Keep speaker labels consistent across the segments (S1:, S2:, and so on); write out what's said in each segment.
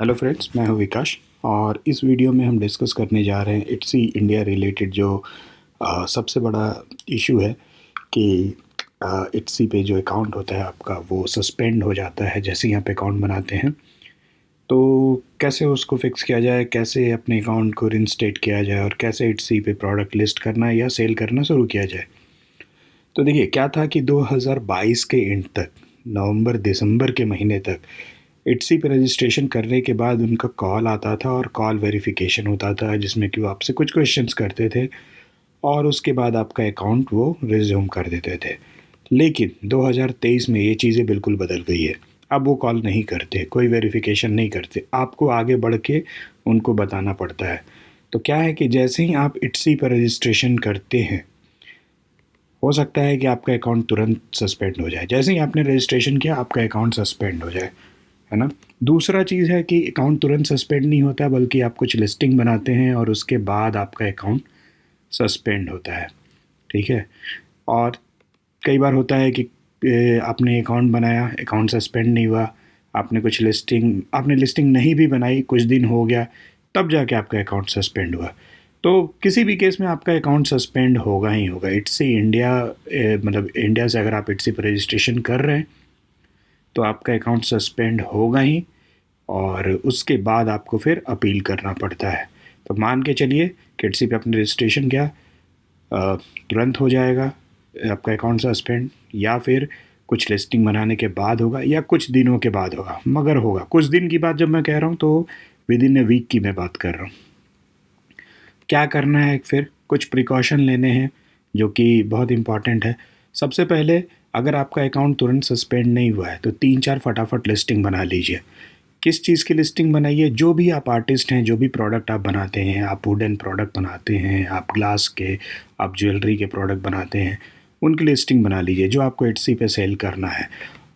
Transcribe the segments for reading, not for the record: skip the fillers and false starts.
S1: Hello friends, मैं हूं विकास। और इस वीडियो में हम डिस्कस करने जा रहे हैं इट्सी इंडिया रिलेटेड जो सबसे बड़ा इशू है कि इट्सी पे जो अकाउंट होता है आपका वो सस्पेंड हो जाता है जैसे ही आप अकाउंट बनाते हैं। तो कैसे उसको फिक्स किया जाए, कैसे अपने अकाउंट को रिइंस्टेट किया जाए और कैसे इट्सी पे प्रोडक्ट लिस्ट करना या सेल करना शुरू किया जाए। तो देखिए क्या था कि 2022 के एंड तक, नवंबर दिसंबर के महीने तक इट्सी पे रजिस्ट्रेशन करने के बाद उनका कॉल आता था और कॉल वेरिफिकेशन होता था जिसमें कि वो आपसे कुछ क्वेश्चंस करते थे और उसके बाद आपका अकाउंट वो रिज्यूम कर देते थे। लेकिन 2023 में ये चीज़ें बिल्कुल बदल गई है। अब वो कॉल नहीं करते, कोई वेरिफिकेशन नहीं करते, आपको आगे बढ़ के उनको बताना पड़ता है। तो क्या है कि जैसे ही आप इट्सी पर रजिस्ट्रेशन करते हैं, हो सकता है कि आपका अकाउंट तुरंत सस्पेंड हो जाए। जैसे ही आपने रजिस्ट्रेशन किया आपका अकाउंट सस्पेंड हो जाए, है ना। दूसरा चीज़ है कि अकाउंट तुरंत सस्पेंड नहीं होता, बल्कि आप कुछ लिस्टिंग बनाते हैं और उसके बाद आपका अकाउंट सस्पेंड होता है। ठीक है। और कई बार होता है कि आपने अकाउंट बनाया, अकाउंट सस्पेंड नहीं हुआ, आपने लिस्टिंग नहीं भी बनाई, कुछ दिन हो गया, तब जाके आपका अकाउंट सस्पेंड हुआ। तो किसी भी केस में आपका अकाउंट सस्पेंड होगा ही होगा। इट्स इंडिया, मतलब इंडिया से अगर आप इट्सी पर रजिस्ट्रेशन कर रहे हैं तो आपका अकाउंट सस्पेंड होगा ही, और उसके बाद आपको फिर अपील करना पड़ता है। तो मान के चलिए कि इट्सी पे आपने रजिस्ट्रेशन किया, तुरंत हो जाएगा आपका अकाउंट सस्पेंड, या फिर कुछ लिस्टिंग बनाने के बाद होगा या कुछ दिनों के बाद होगा, मगर होगा। कुछ दिन की बात जब मैं कह रहा हूँ तो विद इन ए वीक की मैं बात कर रहा हूँ। क्या करना है, फिर कुछ प्रिकॉशन लेने हैं जो कि बहुत इम्पॉर्टेंट है। सबसे पहले, अगर आपका अकाउंट तुरंत सस्पेंड नहीं हुआ है तो 3-4 फटाफट लिस्टिंग बना लीजिए। किस चीज़ की लिस्टिंग बनाइए? जो भी आप आर्टिस्ट हैं, जो भी प्रोडक्ट आप बनाते हैं, आप वुडन प्रोडक्ट बनाते हैं, आप ग्लास के, आप ज्वेलरी के प्रोडक्ट बनाते हैं, उनकी लिस्टिंग बना लीजिए जो आपको एट्सी पे सेल करना है।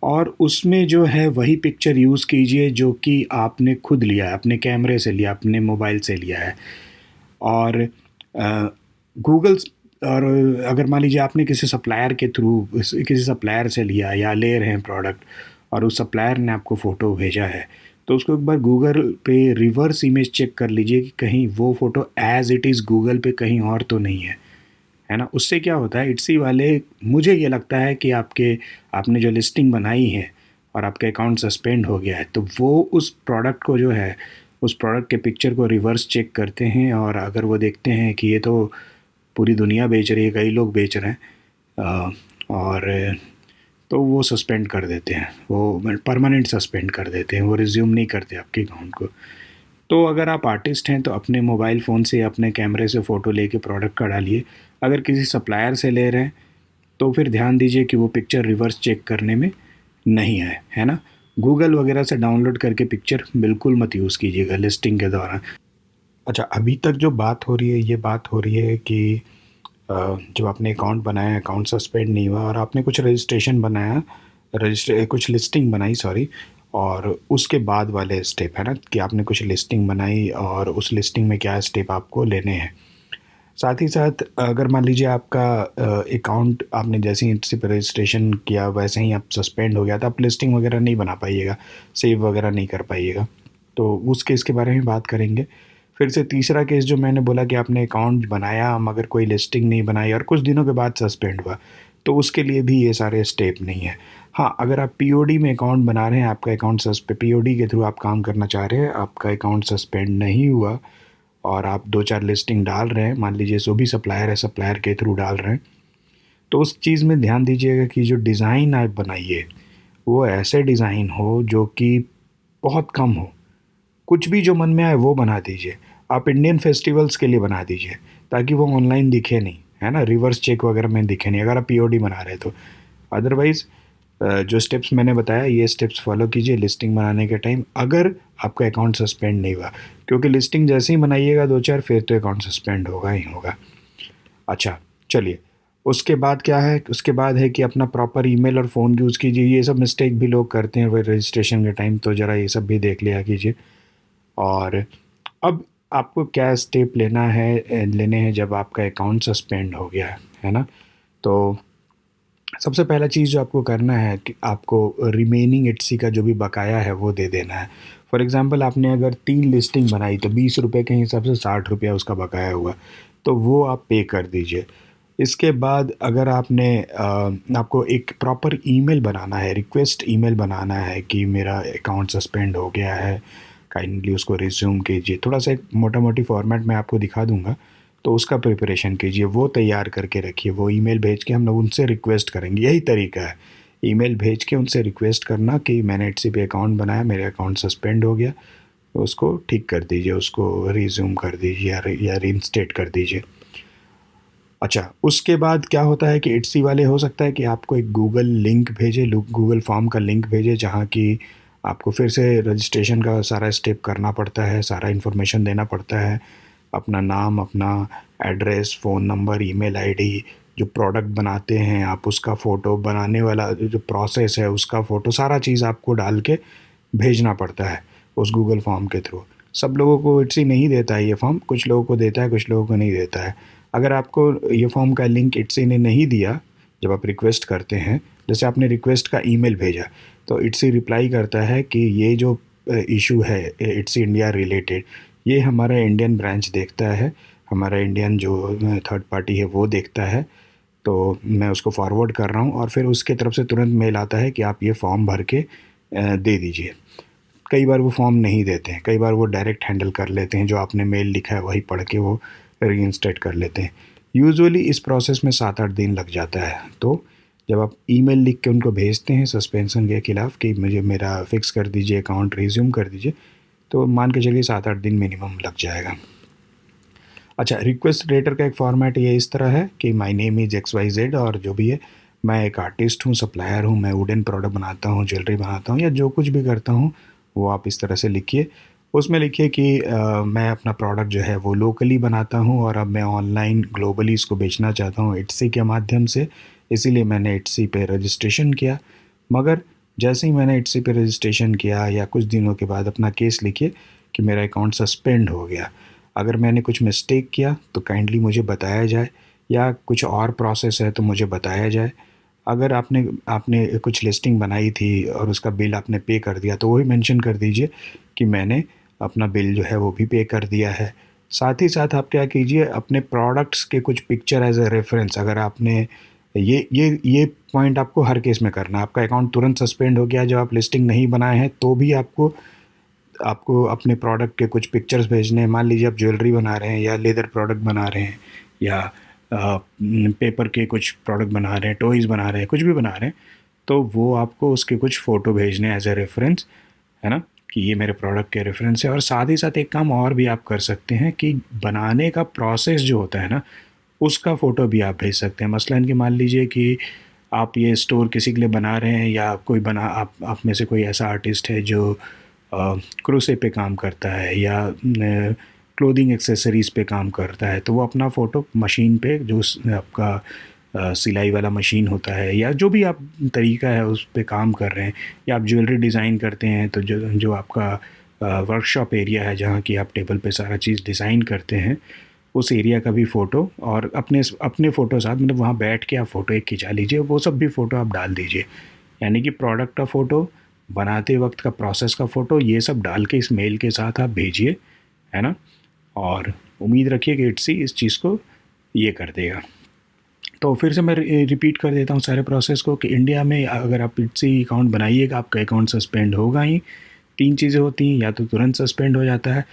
S1: और उसमें जो है वही पिक्चर यूज़ कीजिए जो कि आपने खुद लिया है, अपने कैमरे से लिया, अपने मोबाइल से लिया है। और गूगल, और अगर मान लीजिए आपने किसी सप्लायर के थ्रू, किसी सप्लायर से लिया या ले रहे हैं प्रोडक्ट और उस सप्लायर ने आपको फ़ोटो भेजा है, तो उसको एक बार गूगल पे रिवर्स इमेज चेक कर लीजिए कि कहीं वो photo as it is Google पे कहीं और तो नहीं है ना। उससे क्या होता है, इट्सी वाले, मुझे ये लगता है कि आपने जो लिस्टिंग बनाई है और आपका अकाउंट सस्पेंड हो गया है, तो वो उस प्रोडक्ट को जो है, उस प्रोडक्ट के पिक्चर को रिवर्स चेक करते हैं, और अगर वो देखते हैं कि ये तो पूरी दुनिया बेच रही है, कई लोग बेच रहे हैं, और तो वो सस्पेंड कर देते हैं, वो परमानेंट सस्पेंड कर देते हैं, वो रिज्यूम नहीं करते आपके अकाउंट को। तो अगर आप आर्टिस्ट हैं तो अपने मोबाइल फ़ोन से, अपने कैमरे से फ़ोटो लेके प्रोडक्ट का डालिए। अगर किसी सप्लायर से ले रहे हैं तो फिर ध्यान दीजिए कि वो पिक्चर रिवर्स चेक करने में नहीं है ना। गूगल वगैरह से डाउनलोड करके पिक्चर बिल्कुल मत यूज़ कीजिएगा लिस्टिंग के दौरान। अच्छा, अभी तक जो बात हो रही है, ये बात हो रही है कि जब आपने अकाउंट बनाया, अकाउंट सस्पेंड नहीं हुआ और आपने कुछ रजिस्ट्रेशन बनाया, कुछ लिस्टिंग बनाई, सॉरी, और उसके बाद वाले स्टेप है ना, कि आपने कुछ लिस्टिंग बनाई और उस लिस्टिंग में क्या स्टेप आपको लेने हैं। साथ ही साथ अगर मान लीजिए आपका अकाउंट, आपने जैसे ही इसी पर रजिस्ट्रेशन किया वैसे ही आप सस्पेंड हो गया, तो आप लिस्टिंग वगैरह नहीं बना पाइएगा, सेव वगैरह नहीं कर पाइएगा। तो उस केस के बारे में बात करेंगे। फिर से तीसरा केस जो मैंने बोला कि आपने अकाउंट बनाया मगर कोई लिस्टिंग नहीं बनाई और कुछ दिनों के बाद सस्पेंड हुआ, तो उसके लिए भी ये सारे स्टेप नहीं है। हाँ, अगर आप पीओडी में अकाउंट बना रहे हैं, आपका अकाउंट पीओडी के थ्रू आप काम करना चाह रहे हैं, आपका अकाउंट सस्पेंड नहीं हुआ और आप 2-4 लिस्टिंग डाल रहे हैं, मान लीजिए जो भी सप्लायर है, सप्लायर के थ्रू डाल रहे हैं, तो उस चीज़ में ध्यान दीजिएगा कि जो डिज़ाइन आप बनाइए वो ऐसे डिज़ाइन हो जो कि बहुत कम हो। कुछ भी जो मन में आए वो बना दीजिए। आप इंडियन फेस्टिवल्स के लिए बना दीजिए ताकि वो ऑनलाइन दिखे नहीं, है ना, रिवर्स चेक वगैरह में दिखे नहीं, अगर आप पीओडी बना रहे हैं तो। अदरवाइज़ जो स्टेप्स मैंने बताया, ये स्टेप्स फॉलो कीजिए लिस्टिंग बनाने के टाइम, अगर आपका अकाउंट सस्पेंड नहीं हुआ, क्योंकि लिस्टिंग जैसे ही बनाइएगा 2-4, फिर तो अकाउंट सस्पेंड होगा ही होगा। अच्छा, चलिए, उसके बाद क्या है, उसके बाद है कि अपना प्रॉपर ईमेल और फ़ोन यूज़ कीजिए। ये सब मिस्टेक भी लोग करते हैं रजिस्ट्रेशन के टाइम, तो ज़रा ये सब भी देख लिया कीजिए। और अब आपको क्या स्टेप लेने हैं जब आपका अकाउंट सस्पेंड हो गया है ना। तो सबसे पहला चीज़ जो आपको करना है कि आपको रिमेनिंग एटसी का जो भी बकाया है वो दे देना है। फॉर एग्ज़ाम्पल आपने अगर 3 लिस्टिंग बनाई तो ₹20 के हिसाब से ₹60 उसका बकाया हुआ, तो वो आप पे कर दीजिए। इसके बाद अगर आपको एक प्रॉपर ईमेल बनाना है, रिक्वेस्ट ईमेल बनाना है कि मेरा अकाउंट सस्पेंड हो गया है, काइंडली उसको रिज्यूम कीजिए। थोड़ा-सा एक मोटा-मोटी फॉर्मेट मैं आपको दिखा दूँगा, तो उसका प्रिपरेशन कीजिए, वो तैयार करके रखिए। वो ईमेल भेज के हम लोग उनसे रिक्वेस्ट करेंगे, यही तरीका है। ईमेल भेज के उनसे रिक्वेस्ट करना कि मैंने एटसी पे अकाउंट बनाया, मेरा अकाउंट सस्पेंड हो गया, तो उसको ठीक कर दीजिए, उसको रिज्यूम कर दीजिए या रीइंस्टेट कर दीजिए। अच्छा, उसके बाद क्या होता है कि इट्सी वाले हो सकता है कि आपको एक गूगल लिंक भेजे, गूगल फॉर्म का लिंक भेजे, जहाँ की आपको फिर से रजिस्ट्रेशन का सारा स्टेप करना पड़ता है, सारा इन्फॉर्मेशन देना पड़ता है, अपना नाम, अपना address, phone number, email ID, जो प्रोडक्ट बनाते हैं आप उसका फ़ोटो, बनाने वाला जो प्रोसेस है उसका फ़ोटो, सारा चीज़ आपको डाल के भेजना पड़ता है उस गूगल फॉर्म के थ्रू। सब लोगों को इट्सी नहीं देता है ये फॉर्म, कुछ लोगों को देता है, कुछ लोगों को नहीं देता है। अगर आपको ये फॉर्म का लिंक इट्सी ने नहीं दिया, जब आप रिक्वेस्ट करते हैं, जैसे आपने रिक्वेस्ट का ईमेल भेजा, तो इट्सी रिप्लाई करता है कि ये जो इशू है इट्सी इंडिया रिलेटेड, ये हमारा इंडियन ब्रांच देखता है, हमारा इंडियन जो थर्ड पार्टी है वो देखता है, तो मैं उसको फॉरवर्ड कर रहा हूँ, और फिर उसके तरफ से तुरंत मेल आता है कि आप ये फॉर्म भर के दे दीजिए। कई बार वो फॉर्म नहीं देते हैं, कई बार वो डायरेक्ट हैंडल कर लेते हैं, जो आपने मेल लिखा है वही पढ़ के वो रीइंस्टेट कर लेते हैं। यूजुअली इस प्रोसेस में 7-8 दिन लग जाता है। तो जब आप ईमेल लिख के उनको भेजते हैं सस्पेंशन के खिलाफ कि मुझे मेरा फिक्स कर दीजिए, अकाउंट रिज्यूम कर दीजिए, तो मान के चलिए 7-8 दिन मिनिमम लग जाएगा। अच्छा, रिक्वेस्ट लेटर का एक फॉर्मेट ये इस तरह है कि माय नेम इज़ XYZ, और जो भी है, मैं एक आर्टिस्ट हूँ, सप्लायर हूँ, मैं वुडन प्रोडक्ट बनाता हूँ, ज्वेलरी बनाता हूँ, या जो कुछ भी करता हूँ वो आप इस तरह से लिखिए। उसमें लिखिए कि मैं अपना प्रोडक्ट जो है वो लोकली बनाता हूँ और अब मैं ऑनलाइन ग्लोबली इसको बेचना चाहता हूँ एटसी के माध्यम से, इसीलिए मैंने एटसी पे रजिस्ट्रेशन किया। मगर जैसे ही मैंने एटसी पे रजिस्ट्रेशन किया या कुछ दिनों के बाद अपना केस लिखिए कि मेरा अकाउंट सस्पेंड हो गया। अगर मैंने कुछ मिस्टेक किया तो काइंडली मुझे बताया जाए, या कुछ और प्रोसेस है तो मुझे बताया जाए। अगर आपने आपने कुछ लिस्टिंग बनाई थी और उसका बिल आपने पे कर दिया, तो वो भी मेंशन कर दीजिए कि मैंने अपना बिल जो है वो भी पे कर दिया है। साथ ही साथ आप क्या कीजिए, अपने प्रोडक्ट्स के कुछ पिक्चर एज ए रेफरेंस, अगर आपने ये पॉइंट आपको हर केस में करना है। आपका अकाउंट तुरंत सस्पेंड हो गया, जब आप लिस्टिंग नहीं बनाए हैं, तो भी आपको आपको अपने प्रोडक्ट के कुछ पिक्चर्स भेजने हैं। मान लीजिए आप ज्वेलरी बना रहे हैं या लेदर प्रोडक्ट बना रहे हैं, या पेपर के कुछ प्रोडक्ट बना रहे हैं, टॉयज़ बना रहे हैं, कुछ भी बना रहे हैं, तो वो आपको उसके कुछ फ़ोटो भेजने एज ए रेफरेंस, है ना, कि ये मेरे प्रोडक्ट के रेफरेंस है। और साथ ही साथ एक काम और भी आप कर सकते हैं कि बनाने का प्रोसेस जो होता है ना, उसका फ़ोटो भी आप भेज सकते हैं। मसलन कि मान लीजिए कि आप ये स्टोर किसी के लिए बना रहे हैं, या कोई बना आप में से कोई ऐसा आर्टिस्ट है जो क्रोशे पे काम करता है या क्लोथिंग एक्सेसरीज़ पे काम करता है, तो वो अपना फ़ोटो मशीन पे, जो आपका सिलाई वाला मशीन होता है, या जो भी आप तरीका है उस पे काम कर रहे हैं, या आप ज्वेलरी डिज़ाइन करते हैं, तो जो जो आपका वर्कशॉप एरिया है जहाँ की आप टेबल पे सारा चीज़ डिज़ाइन करते हैं, उस एरिया का भी फ़ोटो, और अपने अपने फ़ोटो साथ, मतलब वहाँ बैठ के आप फ़ोटो एक खिंचा लीजिए, वो सब भी फ़ोटो आप डाल दीजिए। यानी कि प्रोडक्ट का फ़ोटो, बनाते वक्त का प्रोसेस का फ़ोटो, ये सब डाल के इस मेल के साथ आप भेजिए, है ना। और उम्मीद रखिए कि इट्सी इस चीज़ को ये कर देगा। तो फिर से मैं रिपीट कर देता हूँ सारे प्रोसेस को कि इंडिया में अगर आप इट्सी अकाउंट बनाइएगा, आपका अकाउंट सस्पेंड होगा ही। 3 चीज़ें होती हैं, या तो तुरंत सस्पेंड हो जाता है,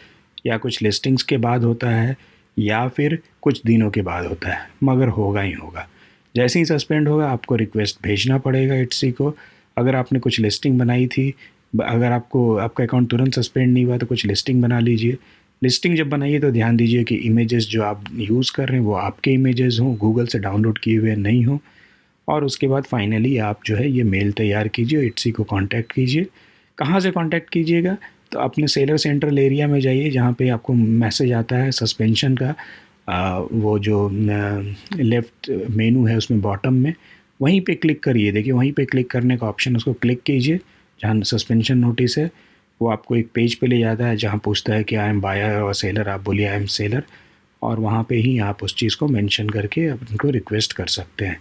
S1: या कुछ लिस्टिंग्स के बाद होता है, या फिर कुछ दिनों के बाद होता है, मगर होगा ही होगा। जैसे ही सस्पेंड होगा आपको रिक्वेस्ट भेजना पड़ेगा इट्सी को। अगर आपने कुछ लिस्टिंग बनाई थी, अगर आपका अकाउंट तुरंत सस्पेंड नहीं हुआ, तो कुछ लिस्टिंग बना लीजिए। लिस्टिंग जब बनाइए तो ध्यान दीजिए कि इमेजेस जो आप यूज़ कर रहे हैं वो आपके इमेजेस हों, गूगल से डाउनलोड किए हुए नहीं हों। और उसके बाद फाइनली आप जो है ये मेल तैयार कीजिए, इट्सी को कांटेक्ट कीजिए। कहाँ से कांटेक्ट कीजिएगा, तो अपने सेलर सेंट्रल एरिया में जाइए, जहाँ पे आपको मैसेज आता है सस्पेंशन का, वो जो लेफ़्ट मेनू है उसमें बॉटम में, वहीं पे क्लिक करिए। देखिए वहीं पे क्लिक करने का ऑप्शन, उसको क्लिक कीजिए जहाँ सस्पेंशन नोटिस है। वो आपको एक पेज पे ले जाता है जहाँ पूछता है कि आई एम बायर और सेलर, आप बोलिए आई एम सेलर, और वहाँ पे ही आप उस चीज़ को मेंशन करके आप उनको रिक्वेस्ट कर सकते हैं।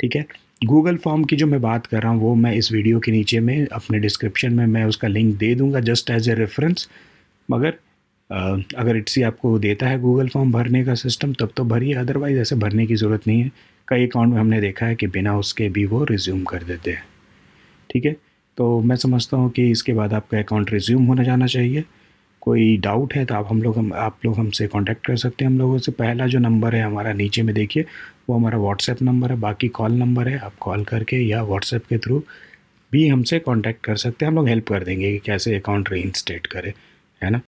S1: ठीक है, गूगल फॉर्म की जो मैं बात कर रहा हूँ वो मैं इस वीडियो के नीचे में अपने डिस्क्रिप्शन में मैं उसका लिंक दे दूँगा जस्ट एज ए रेफरेंस। मगर अगर इट्सी आपको देता है गूगल फॉर्म भरने का सिस्टम तब तो भरिए, अदरवाइज़ ऐसे भरने की ज़रूरत नहीं है। कई अकाउंट में हमने देखा है कि बिना उसके भी वो रिज्यूम कर देते हैं। ठीक है, तो मैं समझता हूँ कि इसके बाद आपका अकाउंट रिज्यूम होना जाना चाहिए। कोई डाउट है तो आप लोग हमसे कांटेक्ट कर सकते हैं। हम लोगों से पहला जो नंबर है हमारा नीचे में देखिए, वो हमारा व्हाट्सएप नंबर है, बाकी कॉल नंबर है। आप कॉल करके या व्हाट्सएप के थ्रू भी हमसे कांटेक्ट कर सकते हैं। हम लोग हेल्प कर देंगे कि कैसे अकाउंट रीइंस्टेट करें, है ना।